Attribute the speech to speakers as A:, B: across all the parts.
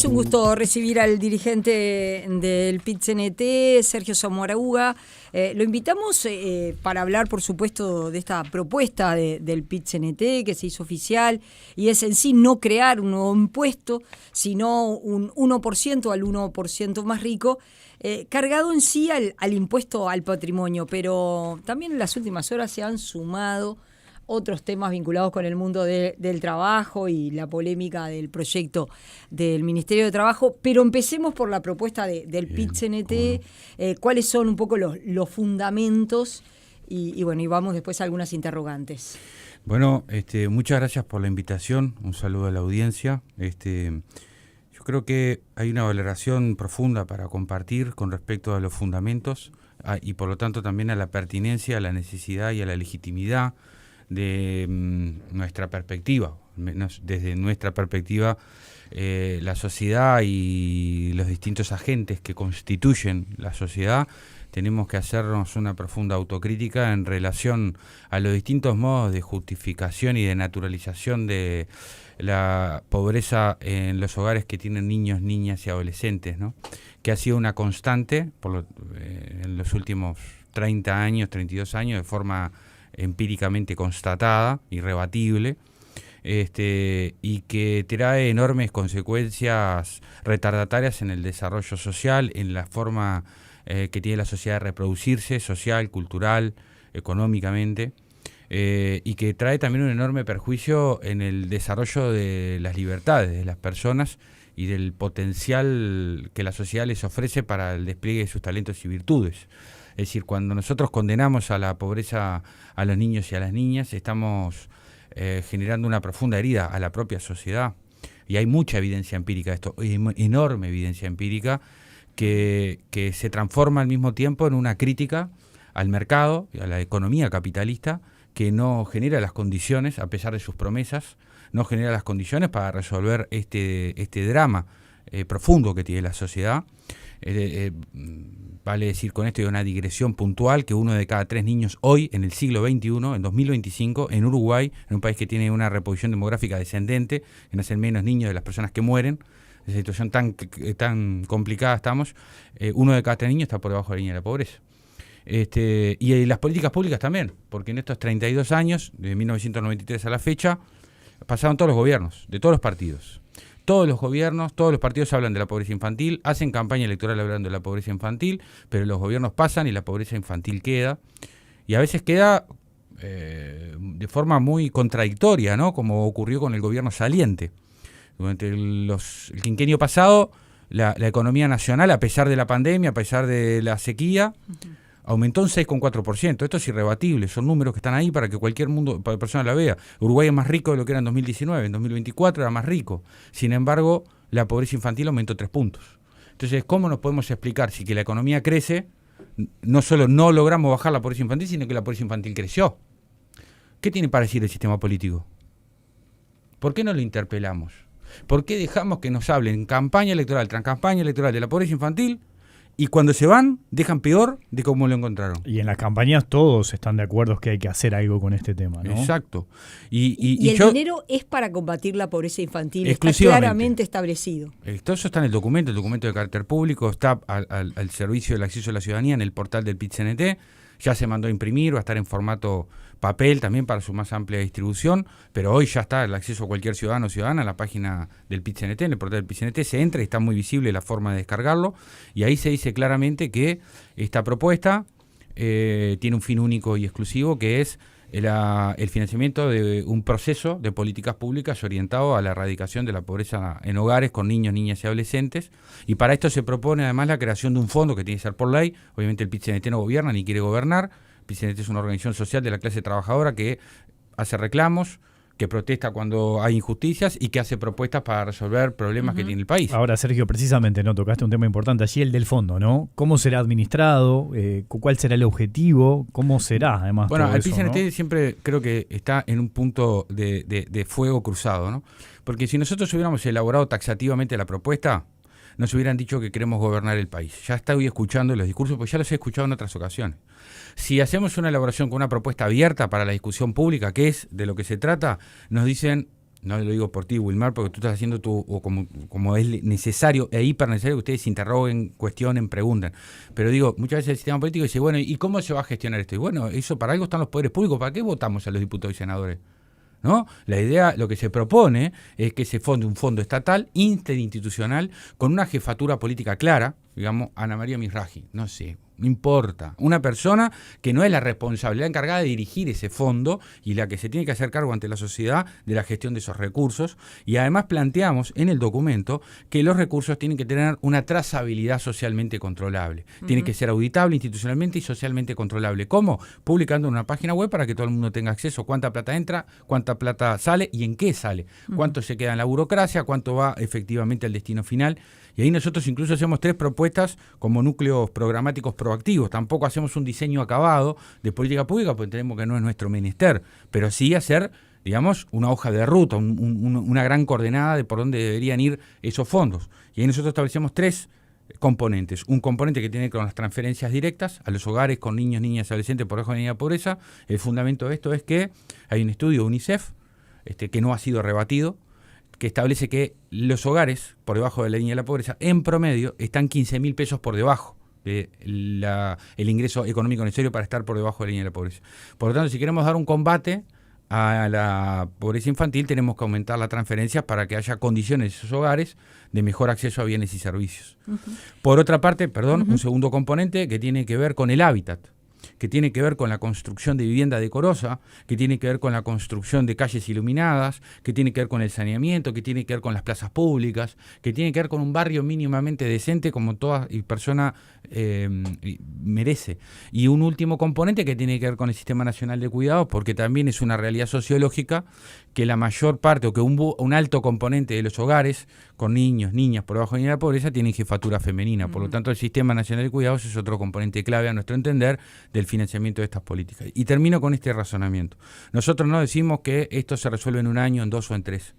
A: Es un gusto recibir al dirigente del PIT-CNT, Sergio Zamora-Uga. Lo invitamos para hablar, por supuesto, de esta propuesta del PIT-CNT que se hizo oficial, y es en sí no crear un nuevo impuesto, sino un 1% al 1% más rico, cargado en sí al impuesto al patrimonio. Pero también en las últimas horas se han sumado otros temas vinculados con el mundo del trabajo y la polémica del proyecto del Ministerio de Trabajo. Pero empecemos por la propuesta del PIT-CNT, cuáles son un poco los fundamentos y vamos después a algunas interrogantes.
B: Bueno, muchas gracias por la invitación, un saludo a la audiencia. Yo creo que hay una valoración profunda para compartir con respecto a los fundamentos y por lo tanto también a la pertinencia, a la necesidad y a la legitimidad de nuestra perspectiva. Desde nuestra perspectiva, la sociedad y los distintos agentes que constituyen la sociedad tenemos que hacernos una profunda autocrítica en relación a los distintos modos de justificación y de naturalización de la pobreza en los hogares que tienen niños, niñas y adolescentes, ¿no? Que ha sido una constante en los últimos 30 años, 32 años, de forma empíricamente constatada, irrebatible, y que trae enormes consecuencias retardatarias en el desarrollo social, en la forma que tiene la sociedad de reproducirse, social, cultural, económicamente, y que trae también un enorme perjuicio en el desarrollo de las libertades de las personas y del potencial que la sociedad les ofrece para el despliegue de sus talentos y virtudes. Es decir, cuando nosotros condenamos a la pobreza a los niños y a las niñas, estamos generando una profunda herida a la propia sociedad. Y hay mucha evidencia empírica de esto, enorme evidencia empírica, que se transforma al mismo tiempo en una crítica al mercado y a la economía capitalista, que no genera las condiciones, a pesar de sus promesas, no genera las condiciones para resolver este drama profundo que tiene la sociedad. Vale decir con esto, y una digresión puntual, que 1 de cada 3 niños hoy, en el siglo XXI, en 2025, en Uruguay, en un país que tiene una reproducción demográfica descendente, que nacen menos niños de las personas que mueren, en esa situación tan complicada estamos, 1 de cada 3 niños está por debajo de la línea de la pobreza. Y las políticas públicas también, porque en estos 32 años, de 1993 a la fecha, pasaron todos los gobiernos, de todos los partidos. Todos los gobiernos, todos los partidos hablan de la pobreza infantil, hacen campaña electoral hablando de la pobreza infantil, pero los gobiernos pasan y la pobreza infantil queda. Y a veces queda de forma muy contradictoria, ¿no? Como ocurrió con el gobierno saliente. Durante el quinquenio pasado, la economía nacional, a pesar de la pandemia, a pesar de la sequía, aumentó un 6,4%. Esto es irrebatible, son números que están ahí para que cualquier persona la vea. Uruguay es más rico de lo que era en 2019, en 2024 era más rico. Sin embargo, la pobreza infantil aumentó 3 puntos. Entonces, ¿cómo nos podemos explicar si que la economía crece, no solo no logramos bajar la pobreza infantil, sino que la pobreza infantil creció? ¿Qué tiene para decir el sistema político? ¿Por qué no lo interpelamos? ¿Por qué dejamos que nos hablen campaña electoral tras campaña electoral de la pobreza infantil? Y cuando se van, dejan peor de cómo lo encontraron.
C: Y en las campañas todos están de acuerdo que hay que hacer algo con este tema, ¿no?
B: Exacto.
A: Y el dinero es para combatir la pobreza infantil, está claramente establecido.
B: Todo eso está en el documento de carácter público, está al servicio del acceso a la ciudadanía en el portal del PIT-CNT. Ya se mandó a imprimir, va a estar en formato papel también para su más amplia distribución, pero hoy ya está el acceso a cualquier ciudadano o ciudadana a la página del PIT-CNT, en el portal del PIT-CNT, se entra y está muy visible la forma de descargarlo, y ahí se dice claramente que esta propuesta tiene un fin único y exclusivo, que es el financiamiento de un proceso de políticas públicas orientado a la erradicación de la pobreza en hogares con niños, niñas y adolescentes, y para esto se propone además la creación de un fondo que tiene que ser por ley. Obviamente el PIT-CNT no gobierna ni quiere gobernar. El PIT-CNT es una organización social de la clase trabajadora que hace reclamos, que protesta cuando hay injusticias y que hace propuestas para resolver problemas que tiene el país.
C: Ahora, Sergio, precisamente tocaste un tema importante allí, el del fondo, ¿no? ¿Cómo será administrado? ¿Cuál será el objetivo? ¿Cómo será, además?
B: Bueno, el PIT-CNT,
C: ¿no?
B: siempre creo que está en un punto de fuego cruzado, ¿no? Porque si nosotros hubiéramos elaborado taxativamente la propuesta, nos hubieran dicho que queremos gobernar el país. Ya estoy escuchando los discursos, pues ya los he escuchado en otras ocasiones. Si hacemos una elaboración con una propuesta abierta para la discusión pública, que es de lo que se trata, nos dicen no lo digo por ti, Wilmar, porque tú estás haciendo o como es necesario e hiper necesario que ustedes interroguen, cuestionen, pregunten. Pero digo, muchas veces el sistema político dice, bueno, ¿y cómo se va a gestionar esto? Y bueno, eso para algo están los poderes públicos, ¿para qué votamos a los diputados y senadores? ¿No? La idea, lo que se propone es que se fonde un fondo estatal, interinstitucional, con una jefatura política clara, digamos, Ana María Mizrahi, no sé, no importa. Una persona que no es la responsabilidad encargada de dirigir ese fondo y la que se tiene que hacer cargo ante la sociedad de la gestión de esos recursos. Y además planteamos en el documento que los recursos tienen que tener una trazabilidad socialmente controlable. Tiene que ser auditable institucionalmente y socialmente controlable. ¿Cómo? Publicando en una página web para que todo el mundo tenga acceso. Cuánta plata entra, cuánta plata sale y en qué sale. Cuánto se queda en la burocracia, cuánto va efectivamente al destino final. Y ahí nosotros incluso hacemos 3 propuestas como núcleos programáticos proactivos. Tampoco hacemos un diseño acabado de política pública porque entendemos que no es nuestro menester, pero sí hacer, digamos, una hoja de ruta, una gran coordenada de por dónde deberían ir esos fondos. Y ahí nosotros establecemos 3 componentes. Un componente que tiene que ver con las transferencias directas a los hogares con niños, niñas y adolescentes por debajo de la línea de pobreza. El fundamento de esto es que hay un estudio de UNICEF que no ha sido rebatido, que establece que los hogares por debajo de la línea de la pobreza, en promedio, están 15.000 pesos por debajo de el ingreso económico necesario para estar por debajo de la línea de la pobreza. Por lo tanto, si queremos dar un combate a la pobreza infantil, tenemos que aumentar las transferencias para que haya condiciones en esos hogares de mejor acceso a bienes y servicios. Por otra parte, un segundo componente que tiene que ver con el hábitat, que tiene que ver con la construcción de vivienda decorosa, que tiene que ver con la construcción de calles iluminadas, que tiene que ver con el saneamiento, que tiene que ver con las plazas públicas, que tiene que ver con un barrio mínimamente decente como toda persona merece. Y un último componente que tiene que ver con el Sistema Nacional de Cuidados, porque también es una realidad sociológica que la mayor parte o que un alto componente de los hogares con niños, niñas por debajo de la línea de la pobreza tienen jefatura femenina. Por lo tanto, el Sistema Nacional de Cuidados es otro componente clave a nuestro entender del financiamiento de estas políticas. Y termino con este razonamiento. Nosotros no decimos que esto se resuelve en un año, en 2 o en 3.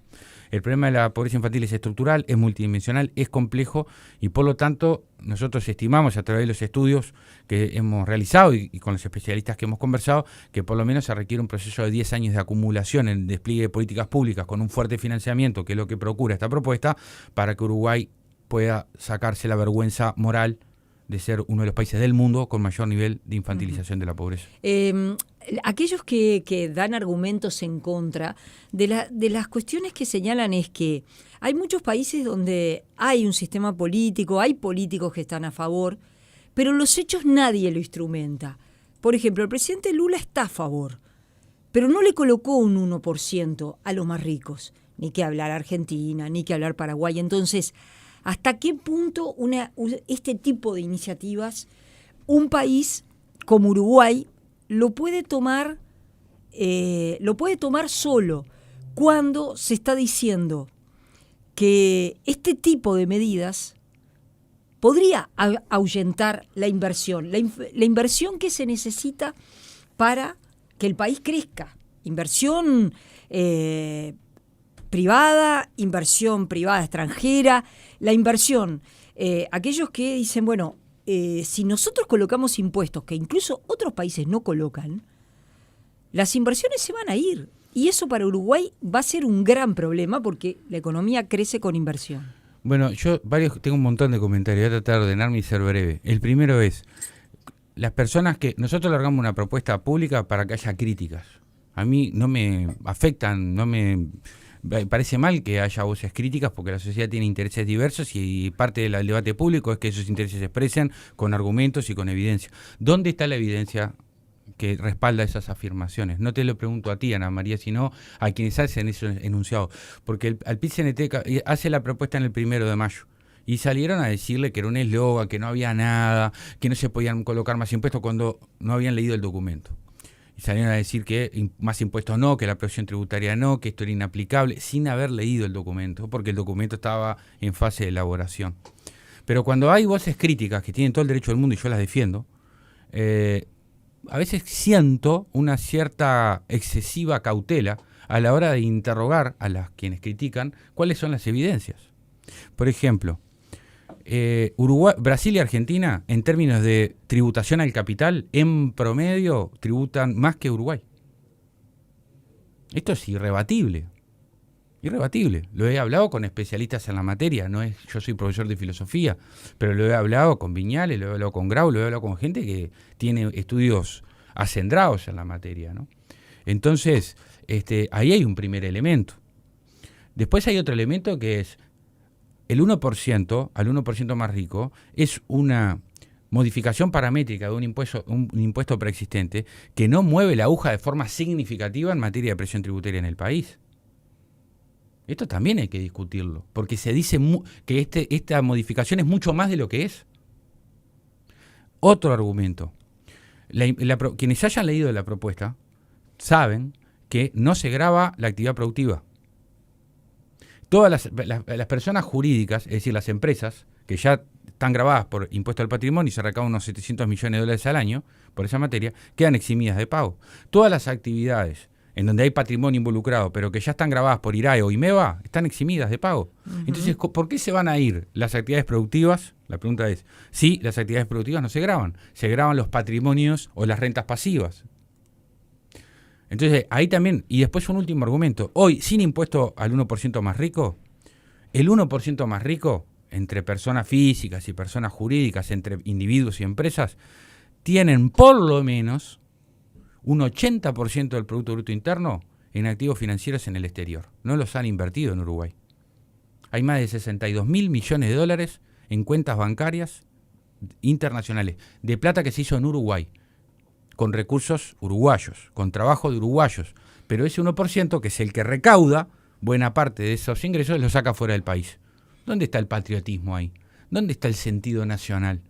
B: El problema de la pobreza infantil es estructural, es multidimensional, es complejo y por lo tanto nosotros estimamos a través de los estudios que hemos realizado y con los especialistas que hemos conversado que por lo menos se requiere un proceso de 10 años de acumulación en el despliegue de políticas públicas con un fuerte financiamiento, que es lo que procura esta propuesta, para que Uruguay pueda sacarse la vergüenza moral de ser uno de los países del mundo con mayor nivel de infantilización de la pobreza.
A: Aquellos que dan argumentos en contra de las cuestiones que señalan es que hay muchos países donde hay un sistema político, hay políticos que están a favor, pero en los hechos nadie lo instrumenta. Por ejemplo, el presidente Lula está a favor, pero no le colocó un 1% a los más ricos, ni que hablar Argentina, ni que hablar Paraguay. Entonces, ¿hasta qué punto este tipo de iniciativas, un país como Uruguay, lo puede tomar solo cuando se está diciendo que este tipo de medidas podría ahuyentar la inversión, la inversión que se necesita para que el país crezca? Inversión privada extranjera, la inversión. Aquellos que dicen, bueno, si nosotros colocamos impuestos que incluso otros países no colocan, las inversiones se van a ir. Y eso para Uruguay va a ser un gran problema porque la economía crece con inversión.
B: Bueno, tengo un montón de comentarios, voy a tratar de ordenarme y ser breve. El primero es, las personas que nosotros largamos una propuesta pública para que haya críticas. A mí no me afectan, me parece mal que haya voces críticas porque la sociedad tiene intereses diversos y parte del debate público es que esos intereses se expresen con argumentos y con evidencia. ¿Dónde está la evidencia que respalda esas afirmaciones? No te lo pregunto a ti, Ana María, sino a quienes hacen esos enunciados. Porque al PIT-CNT hace la propuesta en el 1 de mayo y salieron a decirle que era un eslogan, que no había nada, que no se podían colocar más impuestos cuando no habían leído el documento. Y salieron a decir que más impuestos no, que la presión tributaria no, que esto era inaplicable, sin haber leído el documento, porque el documento estaba en fase de elaboración. Pero cuando hay voces críticas que tienen todo el derecho del mundo y yo las defiendo, a veces siento una cierta excesiva cautela a la hora de interrogar a quienes critican cuáles son las evidencias. Por ejemplo, Uruguay, Brasil y Argentina, en términos de tributación al capital, en promedio tributan más que Uruguay. Esto es irrebatible. Irrebatible. Lo he hablado con especialistas en la materia. Yo soy profesor de filosofía, pero lo he hablado con Viñales, lo he hablado con Grau, lo he hablado con gente que tiene estudios acendrados en la materia, ¿no? Entonces, ahí hay un primer elemento. Después hay otro elemento que es el 1%, al 1% más rico, es una modificación paramétrica de un impuesto preexistente que no mueve la aguja de forma significativa en materia de presión tributaria en el país. Esto también hay que discutirlo, porque se dice que esta modificación es mucho más de lo que es. Otro argumento. Quienes hayan leído la propuesta saben que no se grava la actividad productiva. Todas las personas jurídicas, es decir, las empresas, que ya están grabadas por impuesto al patrimonio y se recaudan unos 700 millones de dólares al año por esa materia, quedan eximidas de pago. Todas las actividades en donde hay patrimonio involucrado, pero que ya están grabadas por IRAE o IMEVA, están eximidas de pago. Uh-huh. Entonces, ¿por qué se van a ir las actividades productivas? La pregunta es, sí, las actividades productivas no se graban los patrimonios o las rentas pasivas. Entonces, ahí también, y después un último argumento, hoy, sin impuesto al 1% más rico, el 1% más rico, entre personas físicas y personas jurídicas, entre individuos y empresas, tienen por lo menos un 80% del Producto Bruto Interno en activos financieros en el exterior. No los han invertido en Uruguay. Hay más de 62.000 millones de dólares en cuentas bancarias internacionales, de plata que se hizo en Uruguay, con recursos uruguayos, con trabajo de uruguayos. Pero ese 1%, que es el que recauda buena parte de esos ingresos, los saca fuera del país. ¿Dónde está el patriotismo ahí? ¿Dónde está el sentido nacional?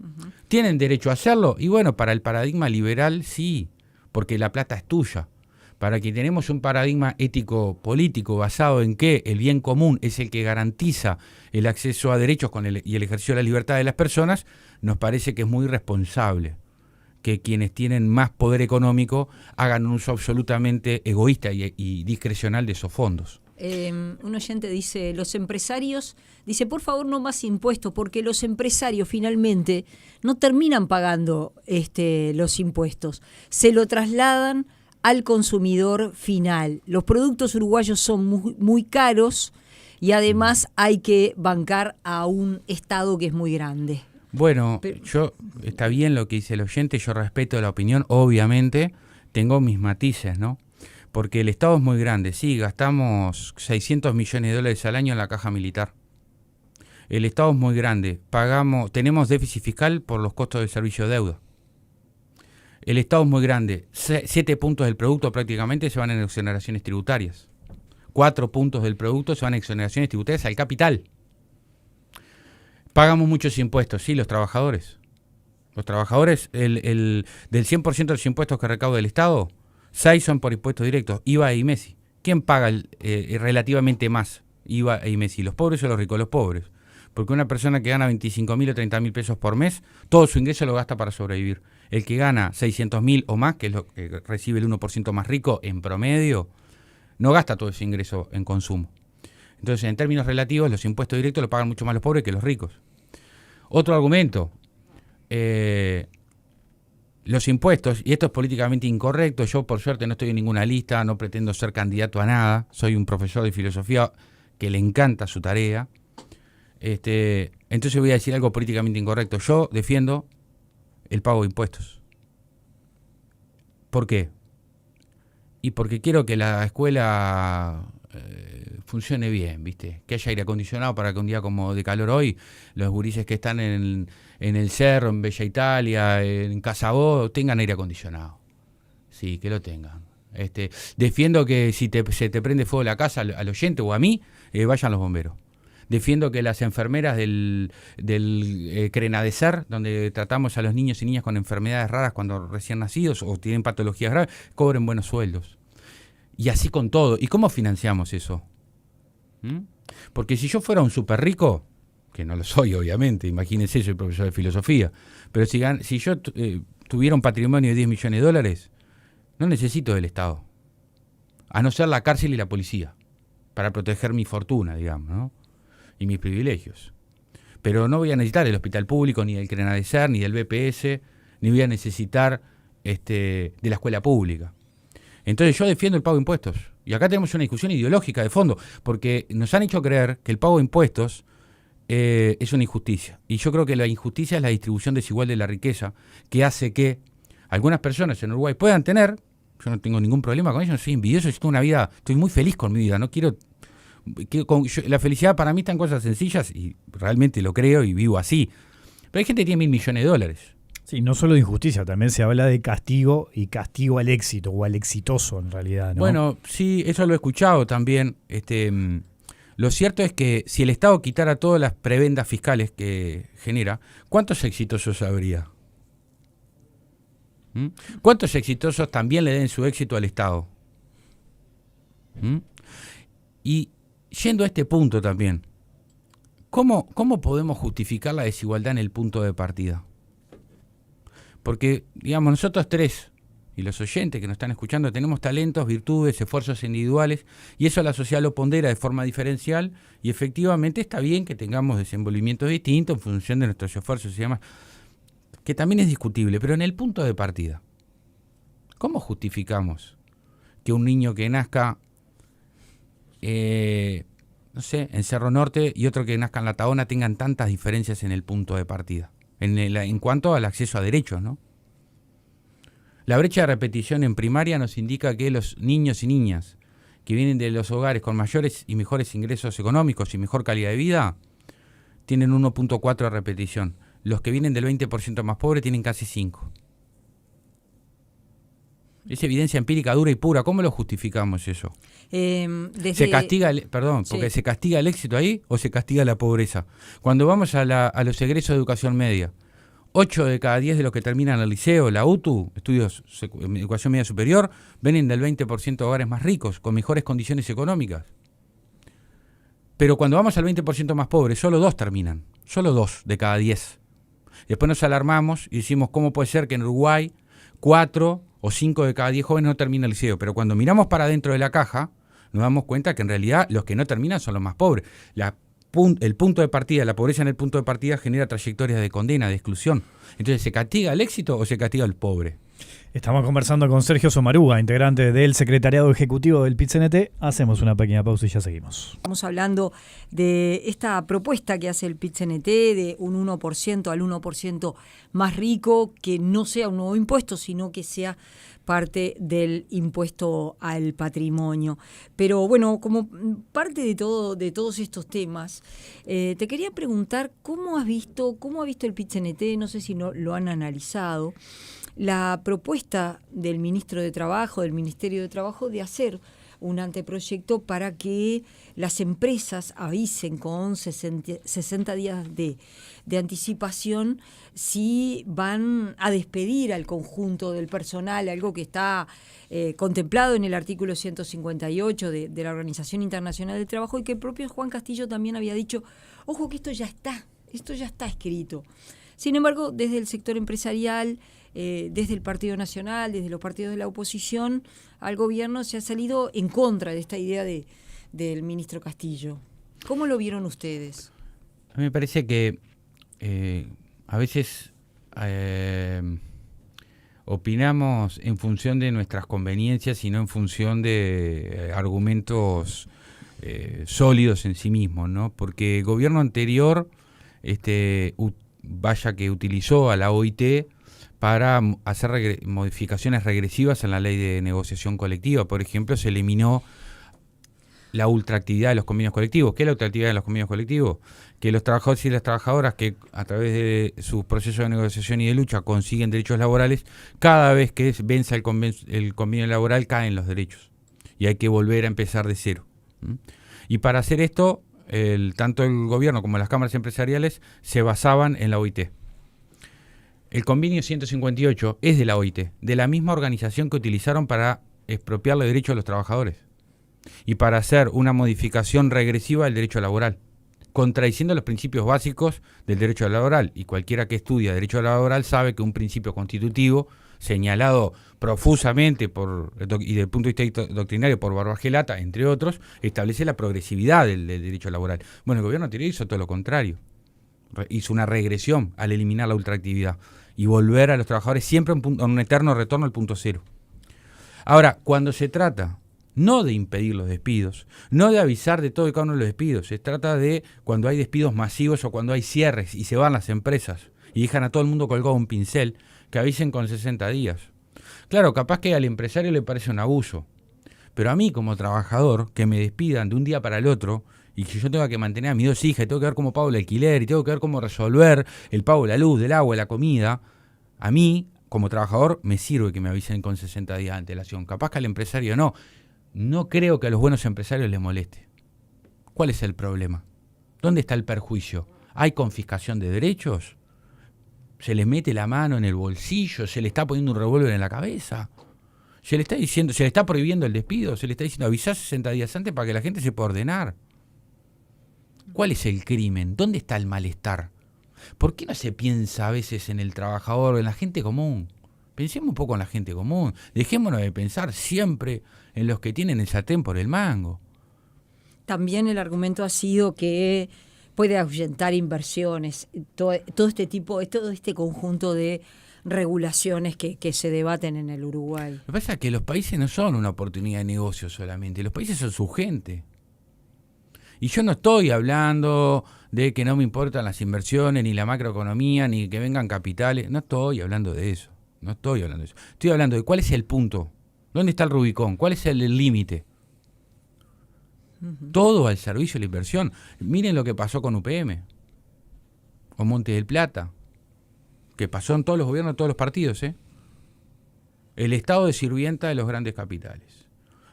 B: Uh-huh. ¿Tienen derecho a hacerlo? Y bueno, para el paradigma liberal sí, porque la plata es tuya. Para que tenemos un paradigma ético-político basado en que el bien común es el que garantiza el acceso a derechos y el ejercicio de la libertad de las personas, nos parece que es muy irresponsable que quienes tienen más poder económico hagan un uso absolutamente egoísta y discrecional de esos fondos.
A: Un oyente dice, los empresarios, dice, por favor no más impuestos, porque los empresarios finalmente no terminan pagando los impuestos, se lo trasladan al consumidor final. Los productos uruguayos son muy, muy caros y además hay que bancar a un Estado que es muy grande.
B: Bueno, está bien lo que dice el oyente, yo respeto la opinión, obviamente, tengo mis matices, ¿no? Porque el Estado es muy grande, sí, gastamos 600 millones de dólares al año en la caja militar. El Estado es muy grande, tenemos déficit fiscal por los costos del servicio de deuda. El Estado es muy grande, 7 puntos del producto prácticamente se van en exoneraciones tributarias. 4 puntos del producto se van en exoneraciones tributarias al capital. Pagamos muchos impuestos, sí, los trabajadores. Los trabajadores, del 100% de los impuestos que recauda el Estado, 6 son por impuestos directos, IVA e IMESI. ¿Quién paga relativamente más IVA e IMESI? ¿Los pobres o los ricos? Los pobres. Porque una persona que gana 25.000 o 30.000 pesos por mes, todo su ingreso lo gasta para sobrevivir. El que gana 600.000 o más, que es lo que recibe el 1% más rico en promedio, no gasta todo ese ingreso en consumo. Entonces, en términos relativos, los impuestos directos lo pagan mucho más los pobres que los ricos. Otro argumento, los impuestos, y esto es políticamente incorrecto, yo por suerte no estoy en ninguna lista, no pretendo ser candidato a nada, soy un profesor de filosofía que le encanta su tarea, entonces voy a decir algo políticamente incorrecto. Yo defiendo el pago de impuestos. ¿Por qué? Y porque quiero que la escuela funcione bien, ¿viste? Que haya aire acondicionado para que un día como de calor hoy, los gurises que están en el Cerro, en Bella Italia, en Casabó, tengan aire acondicionado. Sí, que lo tengan. Defiendo que si se te prende fuego la casa al oyente o a mí, vayan los bomberos. Defiendo que las enfermeras del Crenadecer, donde tratamos a los niños y niñas con enfermedades raras cuando recién nacidos o tienen patologías graves, cobren buenos sueldos. Y así con todo. ¿Y cómo financiamos eso? Porque si yo fuera un súper rico, que no lo soy obviamente, imagínense, soy profesor de filosofía, pero si yo tuviera un patrimonio de 10 millones de dólares, no necesito del Estado, a no ser la cárcel y la policía, para proteger mi fortuna, digamos, ¿no? Y mis privilegios. Pero no voy a necesitar el hospital público, ni del Crenadecer, ni del BPS, ni voy a necesitar de la escuela pública. Entonces yo defiendo el pago de impuestos Y acá tenemos una discusión ideológica de fondo, porque nos han hecho creer que el pago de impuestos es una injusticia. Y yo creo que la injusticia es la distribución desigual de la riqueza, que hace que algunas personas en Uruguay puedan tener, yo no tengo ningún problema con ello, no soy envidioso, yo tengo una vida, estoy muy feliz con mi vida, no quiero... la felicidad para mí está en cosas sencillas y realmente lo creo y vivo así. Pero hay gente que tiene $1.000 millones.
C: Sí, no solo de injusticia, también se habla de castigo y castigo al éxito o al exitoso en realidad, ¿no?
B: Bueno, sí, eso lo he escuchado también. Lo cierto es que si el Estado quitara todas las prebendas fiscales que genera, ¿cuántos exitosos habría? ¿Cuántos exitosos también le den su éxito al Estado? Y yendo a este punto también, ¿cómo podemos justificar la desigualdad en el punto de partida? Porque, digamos, nosotros tres y los oyentes que nos están escuchando tenemos talentos, virtudes, esfuerzos individuales y eso la sociedad lo pondera de forma diferencial y efectivamente está bien que tengamos desenvolvimientos distintos en función de nuestros esfuerzos y demás, que también es discutible, pero en el punto de partida, ¿cómo justificamos que un niño que nazca, no sé, en Cerro Norte y otro que nazca en La Tahona tengan tantas diferencias en el punto de partida? En cuanto al acceso a derechos, ¿no? La brecha de repetición en primaria nos indica que los niños y niñas que vienen de los hogares con mayores y mejores ingresos económicos y mejor calidad de vida tienen 1.4 de repetición. Los que vienen del 20% más pobre tienen casi 5. Es evidencia empírica dura y pura. ¿Cómo lo justificamos eso? ¿Se castiga porque se castiga el éxito ahí o se castiga la pobreza? Cuando vamos a los egresos de educación media, 8 de cada 10 de los que terminan el liceo, la UTU, estudios educación media superior, vienen del 20% de hogares más ricos, con mejores condiciones económicas. Pero cuando vamos al 20% más pobre, solo 2 terminan, solo 2 de cada 10. Después nos alarmamos y decimos, ¿cómo puede ser que en Uruguay 4 o 5 de cada 10 jóvenes no terminan el liceo? Pero cuando miramos para dentro de la caja, nos damos cuenta que en realidad los que no terminan son los más pobres. El punto de partida, la pobreza en el punto de partida genera trayectorias de condena, de exclusión. Entonces, ¿se castiga el éxito o se castiga el pobre?
C: Estamos conversando con Sergio Sommaruga, integrante del Secretariado Ejecutivo del PIT-CNT. Hacemos una pequeña pausa y ya seguimos.
A: Estamos hablando de esta propuesta que hace el PIT-CNT de un 1% al 1% más rico, que no sea un nuevo impuesto, sino que sea parte del impuesto al patrimonio. Pero bueno, como parte de todos estos temas, te quería preguntar cómo ha visto el PIT-CNT, no sé si lo han analizado, la propuesta del ministro de Trabajo, del Ministerio de Trabajo, de hacer un anteproyecto para que las empresas avisen con 60 días de anticipación si van a despedir al conjunto del personal, algo que está contemplado en el artículo 158 de la Organización Internacional del Trabajo y que el propio Juan Castillo también había dicho, ojo que esto ya está escrito. Sin embargo, desde el sector empresarial, desde el Partido Nacional, desde los partidos de la oposición, al gobierno se ha salido en contra de esta idea del ministro Castillo. ¿Cómo lo vieron ustedes?
B: A mí me parece que a veces opinamos en función de nuestras conveniencias y no en función de argumentos sólidos en sí mismos, ¿no? Porque el gobierno anterior, vaya que utilizó a la OIT para hacer modificaciones regresivas en la ley de negociación colectiva. Por ejemplo, se eliminó la ultraactividad de los convenios colectivos. ¿Qué es la ultraactividad de los convenios colectivos? Que los trabajadores y las trabajadoras que a través de sus procesos de negociación y de lucha consiguen derechos laborales, cada vez que venza el convenio laboral caen los derechos y hay que volver a empezar de cero. Y para hacer esto, tanto el gobierno como las cámaras empresariales se basaban en la OIT. El convenio 158 es de la OIT, de la misma organización que utilizaron para expropiarle derechos a los trabajadores y para hacer una modificación regresiva del derecho laboral, contradiciendo los principios básicos del derecho laboral. Y cualquiera que estudia derecho laboral sabe que un principio constitutivo señalado profusamente y desde el punto de vista doctrinario por Barbagelata, entre otros, establece la progresividad del derecho laboral. Bueno, el gobierno anterior hizo todo lo contrario. Hizo una regresión al eliminar la ultraactividad y volver a los trabajadores siempre a un eterno retorno al punto cero. Ahora, cuando se trata no de impedir los despidos, no de avisar de todo y cada uno de los despidos. Se trata de cuando hay despidos masivos o cuando hay cierres y se van las empresas y dejan a todo el mundo colgado un pincel, que avisen con 60 días. Claro, capaz que al empresario le parece un abuso, pero a mí como trabajador, que me despidan de un día para el otro y que yo tenga que mantener a mis 2 hijas y tengo que ver cómo pago el alquiler y tengo que ver cómo resolver el pago de la luz, del agua, de la comida, a mí como trabajador me sirve que me avisen con 60 días de antelación. Capaz que al empresario no. No creo que a los buenos empresarios les moleste. ¿Cuál es el problema? ¿Dónde está el perjuicio? ¿Hay confiscación de derechos? ¿Se les mete la mano en el bolsillo? ¿Se le está poniendo un revólver en la cabeza? ¿Se le está diciendo, se le está prohibiendo el despido? ¿Se le está diciendo avisar 60 días antes para que la gente se pueda ordenar? ¿Cuál es el crimen? ¿Dónde está el malestar? ¿Por qué no se piensa a veces en el trabajador, en la gente común? Pensemos un poco en la gente común. Dejémonos de pensar siempre en los que tienen el sartén por el mango.
A: También el argumento ha sido que puede ahuyentar inversiones, todo este conjunto de regulaciones que se debaten en el Uruguay.
B: Lo que pasa es que los países no son una oportunidad de negocio solamente, los países son su gente. Y yo no estoy hablando de que no me importan las inversiones, ni la macroeconomía, ni que vengan capitales. No estoy hablando de eso. No estoy hablando de eso. Estoy hablando de cuál es el punto. ¿Dónde está el Rubicón? ¿Cuál es el límite? Todo al servicio de la inversión. Miren lo que pasó con UPM. O Monte del Plata. Que pasó en todos los gobiernos, en todos los partidos. El Estado de sirvienta de los grandes capitales.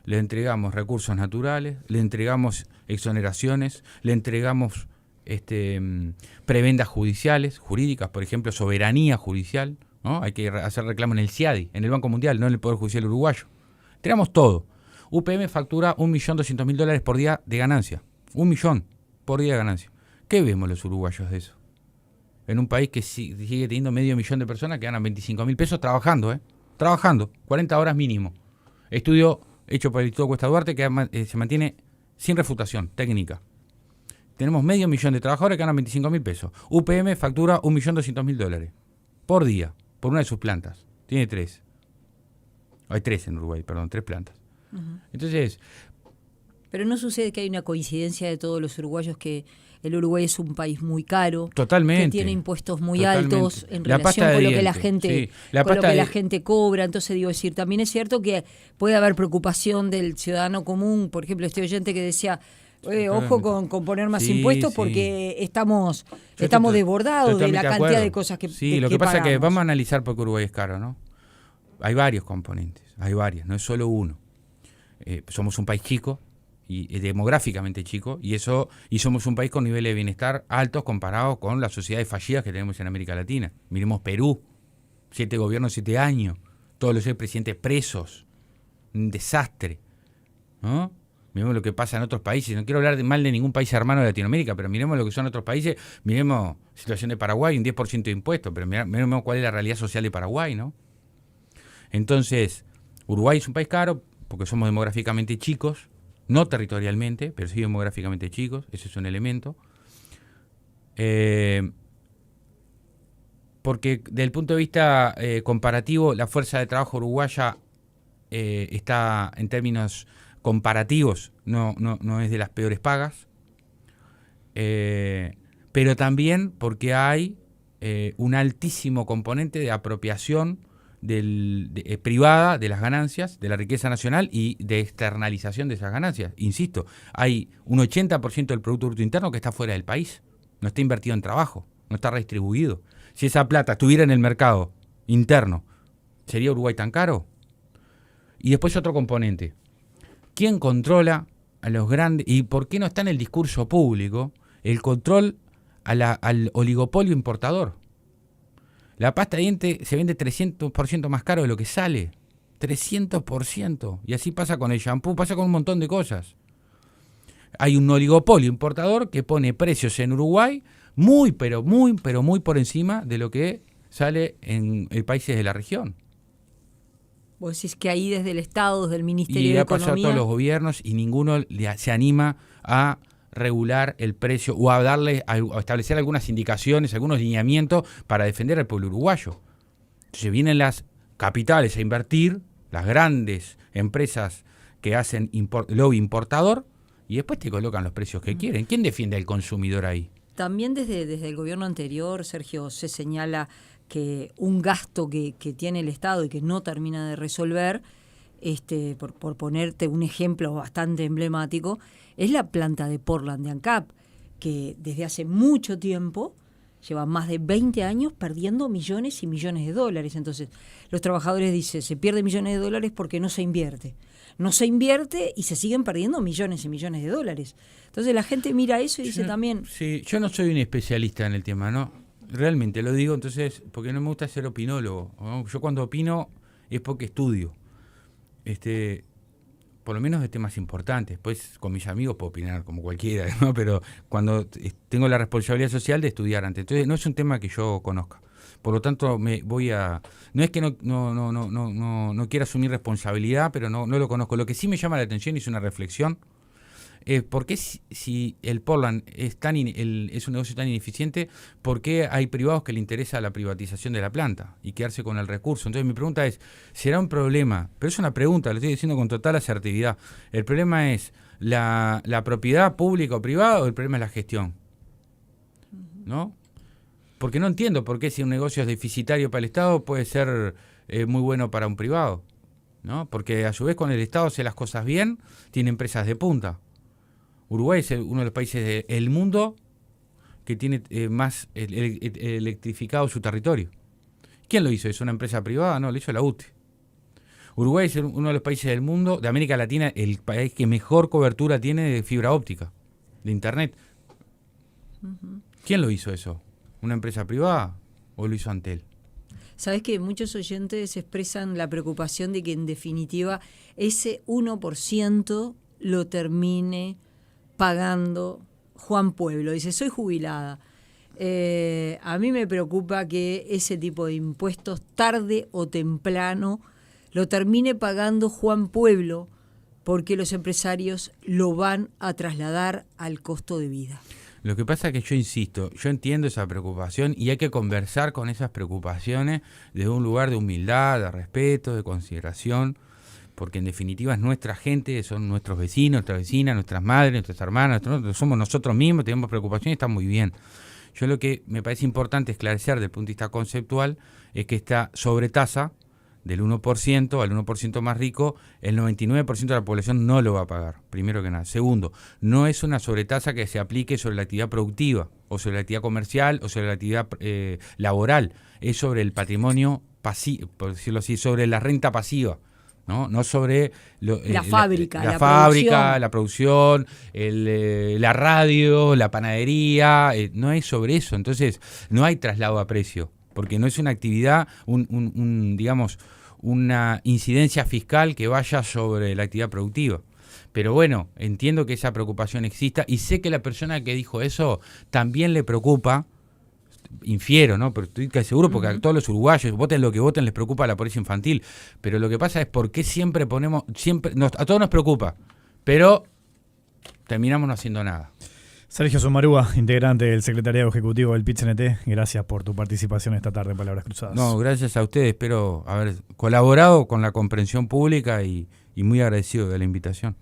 B: Le entregamos recursos naturales, le entregamos exoneraciones, le entregamos prebendas jurídicas, por ejemplo, soberanía judicial, ¿no? Hay que hacer reclamo en el CIADI, en el Banco Mundial, no en el Poder Judicial Uruguayo. Entregamos todo. UPM factura $1.200.000 por día de ganancia. 1 millón por día de ganancia. ¿Qué vemos los uruguayos de eso? En un país que sigue teniendo 500.000 de personas que ganan 25.000 pesos trabajando, trabajando, 40 horas mínimo. Estudio hecho por el Instituto Cuesta Duarte que se mantiene sin refutación técnica. Tenemos 500.000 de trabajadores que ganan 25.000 pesos. UPM factura $1.200.000 por día, por una de sus plantas. Tiene 3. Hay 3 en Uruguay, 3 plantas. Uh-huh. Entonces...
A: Pero no sucede que hay una coincidencia de todos los uruguayos que el Uruguay es un país muy caro,
B: totalmente,
A: que tiene impuestos muy altos en relación con lo que la gente, con lo que la gente cobra. Entonces, digo, decir, también es cierto que puede haber preocupación del ciudadano común. Por ejemplo, este oyente que decía, ojo con poner más impuestos porque estamos desbordados de la cantidad de cosas que
B: Sí, lo que pasa es que vamos a analizar por qué Uruguay es caro, ¿no? Hay varios componentes, no es solo uno. Somos un país chico, y demográficamente chico, y somos un país con niveles de bienestar altos comparados con las sociedades fallidas que tenemos en América Latina. Miremos Perú, 7 gobiernos, 7 años, todos los presidentes presos, un desastre, ¿no? Miremos lo que pasa en otros países. No quiero hablar mal de ningún país hermano de Latinoamérica, pero miremos lo que son otros países. Miremos la situación de Paraguay, un 10% de impuestos, pero miremos cuál es la realidad social de Paraguay, ¿no? Entonces, Uruguay es un país caro porque somos demográficamente chicos, no territorialmente, pero sí demográficamente chicos, ese es un elemento. Porque desde el punto de vista comparativo, la fuerza de trabajo uruguaya está en términos comparativos, no es de las peores pagas, pero también porque hay un altísimo componente de apropiación privada de las ganancias, de la riqueza nacional y de externalización de esas ganancias. Insisto, hay un 80% del Producto Bruto Interno que está fuera del país, no está invertido en trabajo, no está redistribuido. Si esa plata estuviera en el mercado interno, ¿sería Uruguay tan caro? Y después otro componente. ¿Quién controla a los grandes? ¿Y por qué no está en el discurso público el control al oligopolio importador? La pasta de dientes se vende 300% más caro de lo que sale. 300%. Y así pasa con el shampoo, pasa con un montón de cosas. Hay un oligopolio importador que pone precios en Uruguay muy por encima de lo que sale en países de la región.
A: Vos decís que ahí desde el Estado, desde el Ministerio de Economía...
B: Y ha pasado a todos los gobiernos y ninguno se anima a regular el precio o a establecer algunas indicaciones, algunos lineamientos para defender al pueblo uruguayo. Entonces vienen las capitales a invertir, las grandes empresas que hacen lobby importador y después te colocan los precios que quieren. ¿Quién defiende al consumidor ahí?
A: También desde el gobierno anterior, Sergio, se señala que un gasto que tiene el Estado y que no termina de resolver, por ponerte un ejemplo bastante emblemático, es la planta de Portland de ANCAP, que desde hace mucho tiempo lleva más de 20 años perdiendo millones y millones de dólares. Entonces, los trabajadores dicen, se pierden millones de dólares porque no se invierte. No se invierte y se siguen perdiendo millones y millones de dólares. Entonces, la gente mira eso y dice también...
B: Sí, yo no soy un especialista en el tema, ¿no? Realmente lo digo, entonces, porque no me gusta ser opinólogo, ¿no? Yo cuando opino es porque estudio. Por lo menos de temas importantes. Después con mis amigos puedo opinar como cualquiera, ¿no? Pero cuando tengo la responsabilidad social de estudiar antes. Entonces no es un tema que yo conozca. Por lo tanto, me voy a... No es que no quiera asumir responsabilidad, pero no lo conozco. Lo que sí me llama la atención y es una reflexión. ¿Por qué si el Portland es un negocio tan ineficiente, por qué hay privados que le interesa la privatización de la planta y quedarse con el recurso? Entonces mi pregunta es, ¿será un problema? Pero es una pregunta, lo estoy diciendo con total asertividad. ¿El problema es la propiedad pública o privada o el problema es la gestión? ¿No? Porque no entiendo por qué si un negocio es deficitario para el Estado puede ser muy bueno para un privado, ¿no? Porque a su vez con el Estado hace las cosas bien, tiene empresas de punta. Uruguay es uno de los países del mundo que tiene más electrificado su territorio. ¿Quién lo hizo? ¿Es una empresa privada? No, lo hizo la UTE. Uruguay es uno de los países del mundo, de América Latina, el país que mejor cobertura tiene de fibra óptica, de Internet. ¿Quién lo hizo eso? ¿Una empresa privada o lo hizo Antel?
A: Sabes que muchos oyentes expresan la preocupación de que en definitiva ese 1% lo termine pagando Juan Pueblo. Dice, soy jubilada. A mí me preocupa que ese tipo de impuestos tarde o temprano lo termine pagando Juan Pueblo porque los empresarios lo van a trasladar al costo de vida.
B: Lo que pasa es que yo insisto, yo entiendo esa preocupación y hay que conversar con esas preocupaciones desde un lugar de humildad, de respeto, de consideración, porque en definitiva es nuestra gente, son nuestros vecinos, nuestras vecinas, nuestras madres, nuestras hermanas, somos nosotros mismos, tenemos preocupación y está muy bien. Yo lo que me parece importante esclarecer desde el punto de vista conceptual es que esta sobretasa del 1% al 1% más rico, el 99% de la población no lo va a pagar, primero que nada. Segundo, no es una sobretasa que se aplique sobre la actividad productiva, o sobre la actividad comercial, o sobre la actividad laboral, es sobre el patrimonio pasivo, por decirlo así, sobre la renta pasiva. No sobre
A: la fábrica,
B: la producción, la radio, la panadería, no es sobre eso. Entonces, no hay traslado a precio, porque no es una actividad, digamos, una incidencia fiscal que vaya sobre la actividad productiva. Pero bueno, entiendo que esa preocupación exista y sé que la persona que dijo eso también le preocupa. Infiero, ¿no? Pero estoy casi seguro porque a todos los uruguayos, voten lo que voten, les preocupa la pobreza infantil. Pero lo que pasa es por qué siempre a todos nos preocupa, pero terminamos no haciendo nada.
C: Sergio Sommarúa, integrante del secretariado ejecutivo del PIT-CNT, gracias por tu participación esta tarde en Palabras Cruzadas.
B: No, gracias a ustedes, espero haber colaborado con la comprensión pública y muy agradecido de la invitación.